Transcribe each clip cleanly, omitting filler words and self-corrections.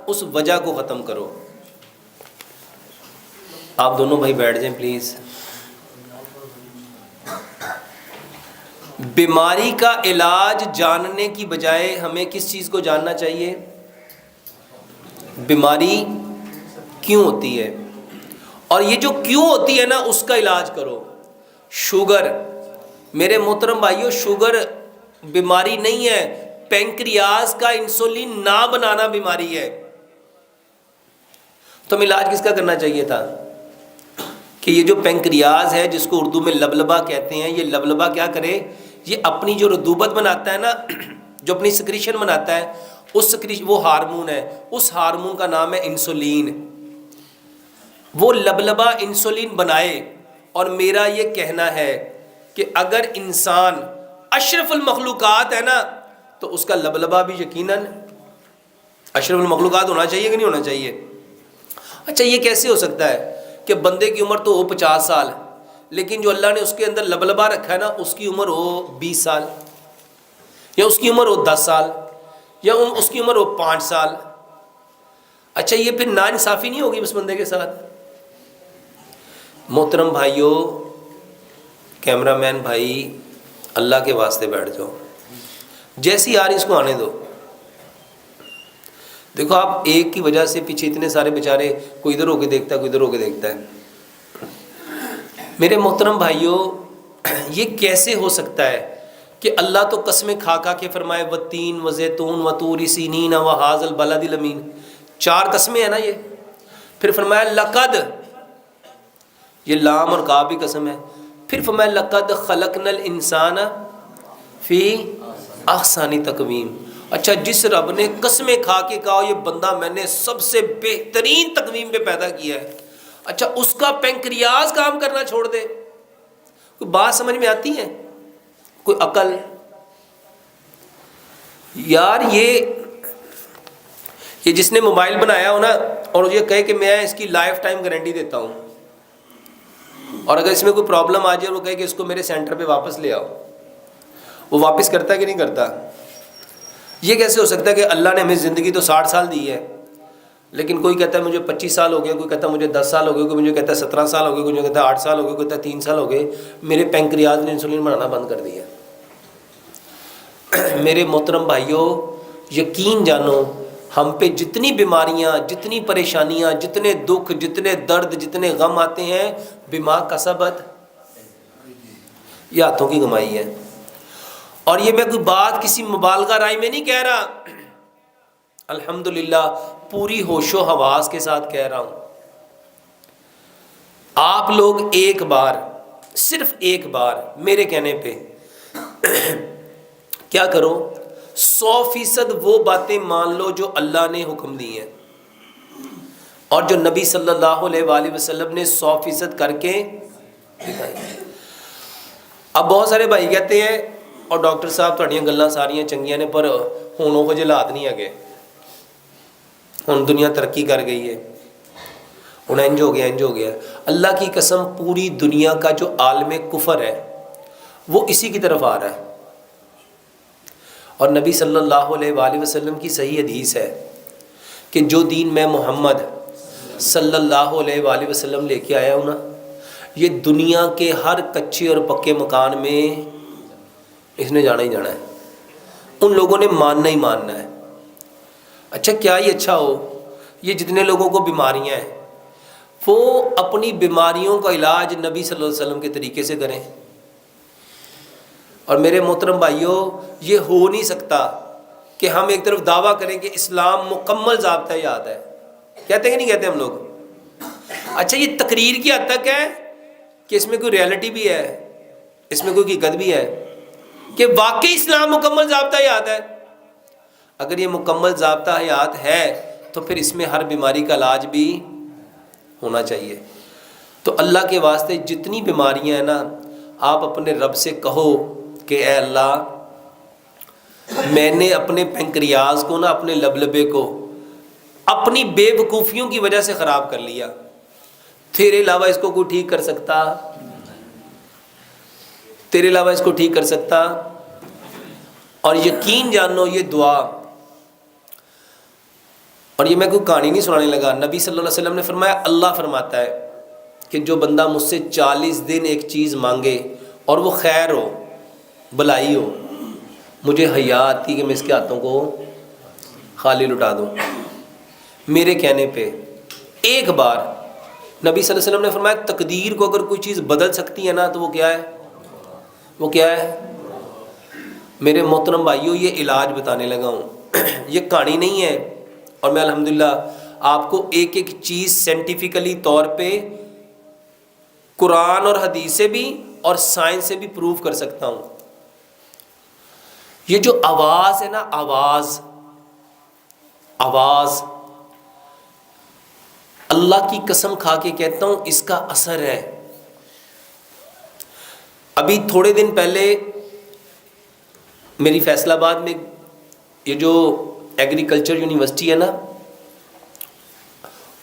اس وجہ کو ختم کرو. آپ دونوں بھائی بیٹھ جائیں پلیز. بیماری کا علاج جاننے کی بجائے ہمیں کس چیز کو جاننا چاہیے؟ بیماری کیوں ہوتی ہے، اور یہ جو کیوں ہوتی ہے نا اس کا علاج کرو. شوگر، میرے محترم بھائیو، شوگر بیماری نہیں ہے، پینکریاس کا انسولین نہ بنانا بیماری ہے. تو ہم علاج کس کا کرنا چاہیے تھا کہ یہ جو پینکریاس ہے جس کو اردو میں لبلبا کہتے ہیں، یہ لبلبا کیا کرے؟ یہ اپنی جو رطوبت بناتا ہے نا، جو اپنی سکریشن بناتا ہے، اس سکریشن، وہ ہارمون ہے، اس ہارمون کا نام ہے انسولین. وہ لبلبا انسولین بنائے. اور میرا یہ کہنا ہے کہ اگر انسان اشرف المخلوقات ہے نا تو اس کا لبلبا بھی یقیناً اشرف المخلوقات ہونا چاہیے کہ نہیں ہونا چاہیے؟ اچھا یہ کیسے ہو سکتا ہے کہ بندے کی عمر تو ہو 50 سال لیکن جو اللہ نے اس کے اندر لبلبا رکھا ہے نا اس کی عمر ہو 20 سال، یا اس کی عمر ہو 10 سال، یا اس کی عمر ہو 5 سال؟ اچھا یہ پھر ناانصافی نہیں ہوگی اس بندے کے ساتھ؟ محترم بھائیوں، کیمرہ مین بھائی، اللہ کے واسطے بیٹھ جاؤ. جیسی آ رہی اس کو آنے دو. دیکھو آپ ایک کی وجہ سے پیچھے اتنے سارے بیچارے، کوئی ادھر ہو کے دیکھتا ہے، کوئی ادھر ہو کے دیکھتا ہے. میرے محترم بھائیوں، یہ کیسے ہو سکتا ہے کہ اللہ تو قسمیں کھا کھا کے فرمائے والتین وزیتون وطور سینین وہذا البلد الامین، 4 قسمیں ہیں نا یہ. پھر فرمایا لقد، یہ لام اور کاف بھی قسم ہے. پھر فرمایا لقد خلقنا الانسان فی احسن تقویم. اچھا جس رب نے قسمیں کھا کے کہا یہ بندہ میں نے سب سے بہترین تقویم پہ پیدا کیا ہے، اچھا اس کا پینکریاس کام کرنا چھوڑ دے؟ کوئی بات سمجھ میں آتی ہے؟ کوئی عقل؟ یار یہ جس نے موبائل بنایا ہو نا اور یہ کہے کہ میں اس کی لائف ٹائم گارنٹی دیتا ہوں، اور اگر اس میں کوئی پرابلم آ جائے اور وہ کہے کہ اس کو میرے سینٹر پہ واپس لے آؤ، وہ واپس کرتا ہے کہ نہیں کرتا؟ یہ کیسے ہو سکتا ہے کہ اللہ نے ہمیں زندگی تو 60 سال دی ہے لیکن کوئی کہتا ہے مجھے 25 سال ہو گیا، کوئی کہتا ہے مجھے 10 سال ہو گئے، کوئی مجھے کہتا ہے 17 سال ہو گئے، کوئی مجھے کہتا ہے 8 سال ہو گئے، کوئی کہتا ہے 3 سال ہو گئے، میرے پینکریاس نے انسولین بنانا بند کر دیا. میرے محترم بھائیوں، یقین جانو ہم پہ جتنی بیماریاں، جتنی پریشانیاں، جتنے دکھ، جتنے درد، جتنے غم آتے ہیں، بما کسبت، یہ ہاتھوں کی کمائی ہے. اور یہ میں کوئی بات کسی مبالغہ رائے میں نہیں کہہ رہا، الحمدللہ پوری ہوش و حواس کے ساتھ کہہ رہا ہوں. آپ لوگ ایک بار، صرف ایک بار میرے کہنے پہ کیا کرو، 100% وہ باتیں مان لو جو اللہ نے حکم دی ہیں اور جو نبی صلی اللہ علیہ وآلہ وسلم نے 100% کر کے دکھائی. اب بہت سارے بھائی کہتے ہیں اور ڈاکٹر صاحب تھوڑیاں گلاں ساریاں چنگیاں نے پر ہن وہ حالات نہیں ہے، ہن دنیا ترقی کر گئی ہے، ہن انج ہو گیا انج ہو گیا. اللہ کی قسم پوری دنیا کا جو عالم کفر ہے وہ اسی کی طرف آ رہا ہے. اور نبی صلی اللہ علیہ وآلہ وسلم کی صحیح حدیث ہے کہ جو دین میں محمد صلی اللہ علیہ وآلہ وسلم لے کے آیا ہوں نا، یہ دنیا کے ہر کچے اور پکے مکان میں اس نے جانا ہی جانا ہے، ان لوگوں نے ماننا ہی ماننا ہے. اچھا کیا ہی اچھا ہو، یہ جتنے لوگوں کو بیماریاں ہیں وہ اپنی بیماریوں کا علاج نبی صلی اللہ علیہ وسلم کے طریقے سے کریں. اور میرے محترم بھائیوں، یہ ہو نہیں سکتا کہ ہم ایک طرف دعویٰ کریں کہ اسلام مکمل ضابطہ یاد ہے. کہتے ہیں کہ نہیں کہتے ہم لوگ؟ اچھا یہ تقریر کی حد تک ہے کہ اس میں کوئی ریالٹی بھی ہے، اس میں کوئی حقیقت بھی ہے کہ واقعی اسلام مکمل ضابطہ حیات ہے؟ اگر یہ مکمل ضابطہ حیات ہے تو پھر اس میں ہر بیماری کا علاج بھی ہونا چاہیے. تو اللہ کے واسطے جتنی بیماریاں ہیں نا، آپ اپنے رب سے کہو کہ اے اللہ میں نے اپنے پینکریاس کو نا، اپنے لبلبے کو اپنی بے وقوفیوں کی وجہ سے خراب کر لیا، تیرے علاوہ اس کو کوئی ٹھیک کر سکتا؟ تیرے علاوہ اس کو ٹھیک کر سکتا؟ اور یقین جانو یہ دعا اور یہ میں کوئی کہانی نہیں سنانے لگا، نبی صلی اللہ علیہ وسلم نے فرمایا، اللہ فرماتا ہے کہ جو بندہ مجھ سے 40 دن ایک چیز مانگے اور وہ خیر ہو، بلائی ہو، مجھے حیا آتی کہ میں اس کے ہاتھوں کو خالی لٹا دوں، میرے کہنے پہ ایک بار۔ نبی صلی اللہ علیہ وسلم نے فرمایا تقدیر کو اگر کوئی چیز بدل سکتی ہے نا تو وہ کیا ہے؟ وہ کیا ہے؟ میرے محترم بھائیوں، یہ علاج بتانے لگا ہوں، یہ کہانی نہیں ہے، اور میں الحمدللہ آپ کو ایک ایک چیز سائنٹیفکلی طور پہ قرآن اور حدیث سے بھی اور سائنس سے بھی پروو کر سکتا ہوں۔ یہ جو آواز ہے نا، آواز اللہ کی قسم کھا کے کہتا ہوں اس کا اثر ہے۔ ابھی تھوڑے دن پہلے میری فیصل آباد میں یہ جو ایگریکلچر یونیورسٹی ہے نا،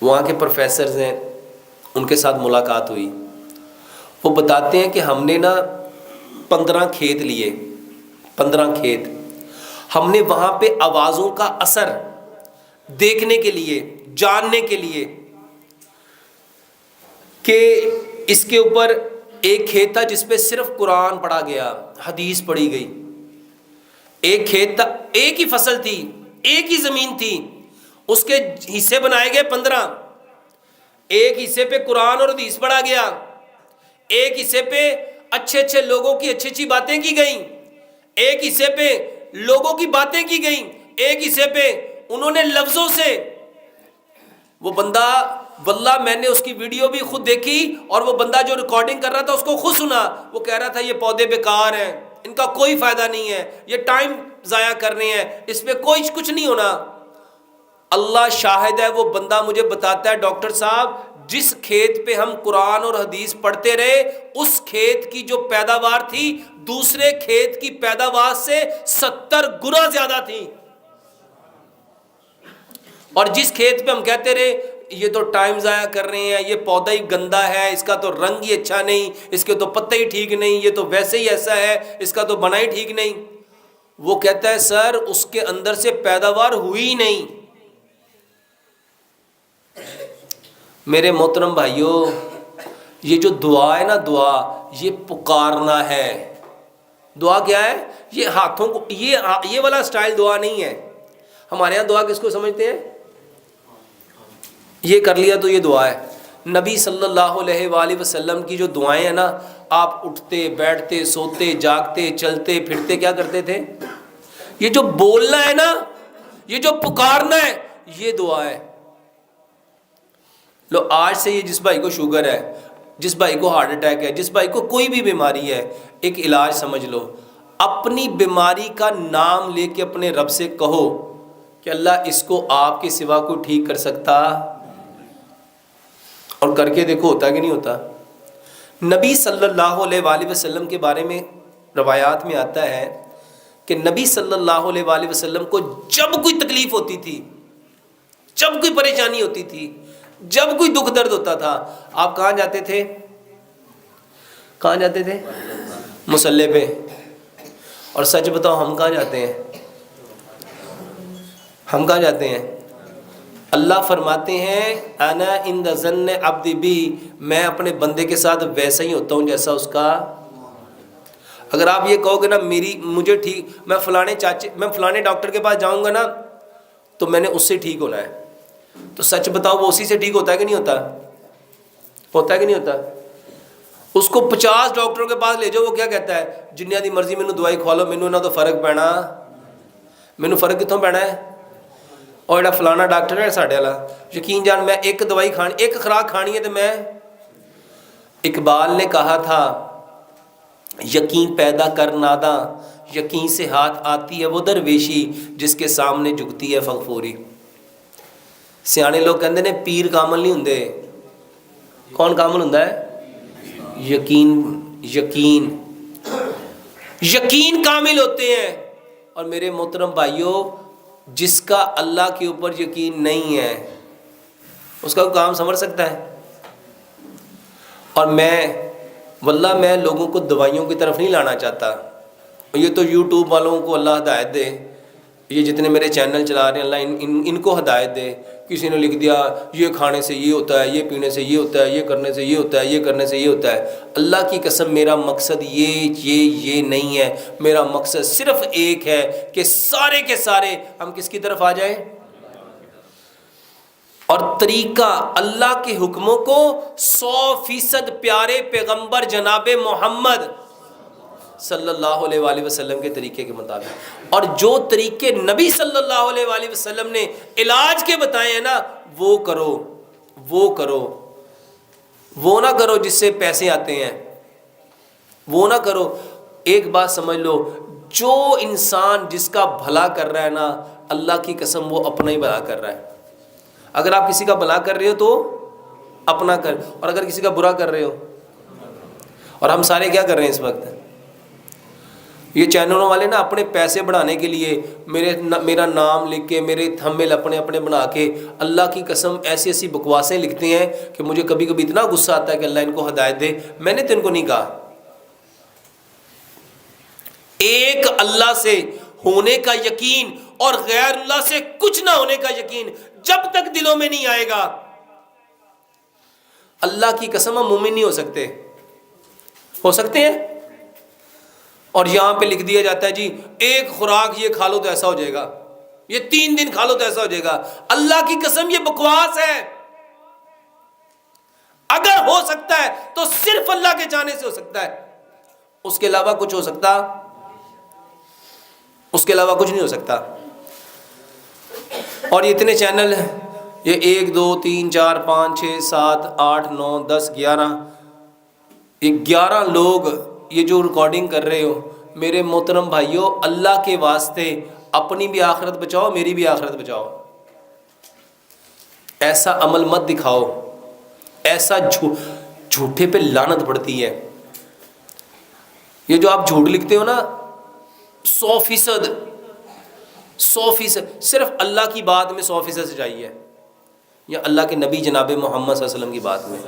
وہاں کے پروفیسرز ہیں، ان کے ساتھ ملاقات ہوئی۔ وہ بتاتے ہیں کہ ہم نے نا 15 کھیت لیے، 15 کھیت، ہم نے وہاں پہ آوازوں کا اثر دیکھنے کے لیے، جاننے کے لیے کہ اس کے اوپر ایک کھیت تھا جس پہ صرف قرآن پڑھا گیا، حدیث پڑھی گئی، ایک کھیت تھا، ایک ہی فصل تھی، ایک ہی زمین تھی، اس کے حصے بنائے گئے 15، ایک حصے پہ قرآن اور حدیث پڑھا گیا، ایک حصے پہ اچھے اچھے لوگوں کی اچھی اچھی باتیں کی گئیں، ایک حصے پہ لوگوں کی باتیں کی گئیں، ایک حصے پہ انہوں نے لفظوں سے، وہ بندہ واللہ میں نے اس کی ویڈیو بھی خود دیکھی، اور وہ بندہ جو ریکارڈنگ کر رہا تھا اس کو خود سنا، وہ کہہ رہا تھا یہ پودے بیکار ہیں، ان کا کوئی فائدہ نہیں ہے، یہ ٹائم ضائع کر رہے ہیں، اس پہ کچھ نہیں ہونا۔ اللہ شاہد ہے، وہ بندہ مجھے بتاتا ہے ڈاکٹر صاحب جس کھیت پہ ہم قرآن اور حدیث پڑھتے رہے، اس کھیت کی جو پیداوار تھی دوسرے کھیت کی پیداوار سے 70 گنا زیادہ تھی، اور جس کھیت پہ ہم کہتے رہے یہ تو ٹائم ضائع کر رہے ہیں، یہ پودا ہی گندا ہے، اس کا تو رنگ ہی اچھا نہیں، اس کے تو پتے ہی ٹھیک نہیں، یہ تو ویسے ہی ایسا ہے، اس کا تو بنا ہی ٹھیک نہیں، وہ کہتا ہے سر اس کے اندر سے پیداوار ہوئی نہیں۔ میرے محترم بھائیوں، یہ جو دعا ہے نا، دعا یہ پکارنا ہے۔ دعا کیا ہے؟ یہ ہاتھوں کو، یہ والا سٹائل دعا نہیں ہے۔ ہمارے یہاں دعا کس کو سمجھتے ہیں؟ یہ کر لیا تو یہ دعا ہے۔ نبی صلی اللہ علیہ وآلہ وسلم کی جو دعائیں ہیں نا، آپ اٹھتے بیٹھتے سوتے جاگتے چلتے پھرتے کیا کرتے تھے؟ یہ جو بولنا ہے نا، یہ جو پکارنا ہے، یہ دعا ہے۔ لو آج سے یہ جس بھائی کو شوگر ہے، جس بھائی کو ہارٹ اٹیک ہے، جس بھائی کو کوئی بھی بیماری ہے، ایک علاج سمجھ لو، اپنی بیماری کا نام لے کے اپنے رب سے کہو کہ اللہ اس کو آپ کے سوا کوئی ٹھیک کر سکتا؟ اور کر کے دیکھو ہوتا کہ نہیں ہوتا۔ نبی صلی اللہ علیہ وآلہ وسلم کے بارے میں روایات میں آتا ہے کہ نبی صلی اللہ علیہ وآلہ وسلم کو جب کوئی تکلیف ہوتی تھی، جب کوئی پریشانی ہوتی تھی، جب کوئی دکھ درد ہوتا تھا، آپ کہاں جاتے تھے؟ کہاں جاتے تھے؟ مصلی پہ۔ اور سچ بتاؤ ہم کہاں جاتے ہیں؟ ہم کہاں جاتے ہیں؟ اللہ فرماتے ہیں انا عند ظن عبدی بی، میں اپنے بندے کے ساتھ ویسا ہی ہوتا ہوں جیسا اس کا۔ اگر آپ یہ کہو گے نا مجھے ٹھیک، میں فلانے ڈاکٹر کے پاس جاؤں گا نا تو میں نے اس سے ٹھیک ہونا ہے، تو سچ بتاؤ وہ اسی سے ٹھیک ہوتا ہے کہ نہیں ہوتا؟ ہوتا ہے کہ نہیں ہوتا؟ اس کو 50 ڈاکٹروں کے پاس لے جاؤ، وہ کیا کہتا ہے؟ جنیاں دی مرضی مینوں دوائی کھوا لو، مینوں نہ تو فرق پینا، مینوں فرق کتوں پینا ہے؟ اور جڑا فلانا ڈاکٹر ہے ساڈے والا، یقین جان میں ایک دوائی کھانی، ایک خوراک کھانی ہے تو میں، اقبال نے کہا تھا یقین پیدا کر ناداں، یقین سے ہاتھ آتی ہے وہ درویشی جس کے سامنے جھکتی ہے فغفوری۔ سیانے لوگ کہندے نے پیر کامل نہیں ہوندے، کون کامل ہوندا ہے؟ یقین کامل ہوتے ہیں۔ اور میرے محترم بھائیوں، جس کا اللہ کے اوپر یقین نہیں ہے اس کا کام سنور سکتا ہے؟ اور واللہ میں لوگوں کو دوائیوں کی طرف نہیں لانا چاہتا، یہ تو یوٹیوب والوں کو اللہ ہدایت دے، یہ جتنے میرے چینل چلا رہے ہیں اللہ ان کو ہدایت دے. کسی نے لکھ دیا یہ کھانے سے یہ ہوتا ہے، یہ پینے سے یہ ہوتا ہے، یہ کرنے سے یہ ہوتا ہے، یہ کرنے سے یہ ہوتا ہے. اللہ کی قسم میرا مقصد یہ نہیں ہے. میرا مقصد صرف ایک ہے کہ سارے کے سارے ہم کس کی طرف آ جائیں. اور طریقہ اللہ کے حکموں کو 100% پیارے پیغمبر جناب محمد صلی اللہ علیہ وآلہ وسلم کے طریقے کے مطابق، اور جو طریقے نبی صلی اللہ علیہ وآلہ وسلم نے علاج کے بتائے ہیں نا وہ کرو. وہ نہ کرو جس سے پیسے آتے ہیں، وہ نہ کرو. ایک بات سمجھ لو، جو انسان جس کا بھلا کر رہا ہے نا، اللہ کی قسم وہ اپنا ہی بھلا کر رہا ہے. اگر آپ کسی کا بھلا کر رہے ہو تو اپنا کر، اور اگر کسی کا برا کر رہے ہو. اور ہم سارے کیا کر رہے ہیں اس وقت؟ یہ چینلوں والے نا اپنے پیسے بڑھانے کے لیے میرا نام لکھ کے، میرے تھمبنیل اپنے بنا کے، اللہ کی قسم ایسی بکواسیں لکھتے ہیں کہ مجھے کبھی کبھی اتنا غصہ آتا ہے کہ اللہ ان کو ہدایت دے. میں نے تو ان کو نہیں کہا. ایک اللہ سے ہونے کا یقین اور غیر اللہ سے کچھ نہ ہونے کا یقین جب تک دلوں میں نہیں آئے گا، اللہ کی قسم ہم مومن نہیں ہو سکتے. ہو سکتے ہیں؟ اور یہاں پہ لکھ دیا جاتا ہے جی ایک خوراک یہ کھا لو تو ایسا ہو جائے گا، یہ 3 دن کھا لو تو ایسا ہو جائے گا. اللہ کی قسم یہ بکواس ہے. اگر ہو سکتا ہے تو صرف اللہ کے چاہنے سے ہو سکتا ہے، اس کے علاوہ کچھ ہو سکتا، اس کے علاوہ کچھ نہیں ہو سکتا. اور یہ اتنے چینل ہیں، یہ 1 2 3 4 5 6 7 8 9 10 11، یہ 11 لوگ یہ جو ریکارڈنگ کر رہے ہو. میرے محترم بھائیوں، اللہ کے واسطے اپنی بھی آخرت بچاؤ، میری بھی آخرت بچاؤ. ایسا عمل مت دکھاؤ، ایسا جھوٹے پہ لعنت پڑتی ہے. یہ جو آپ جھوٹ لکھتے ہو نا 100% صرف اللہ کی بات میں 100% سچائی ہے، یا اللہ کے نبی جناب محمد صلی اللہ علیہ وسلم کی بات میں.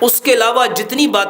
اس کے علاوہ جتنی بات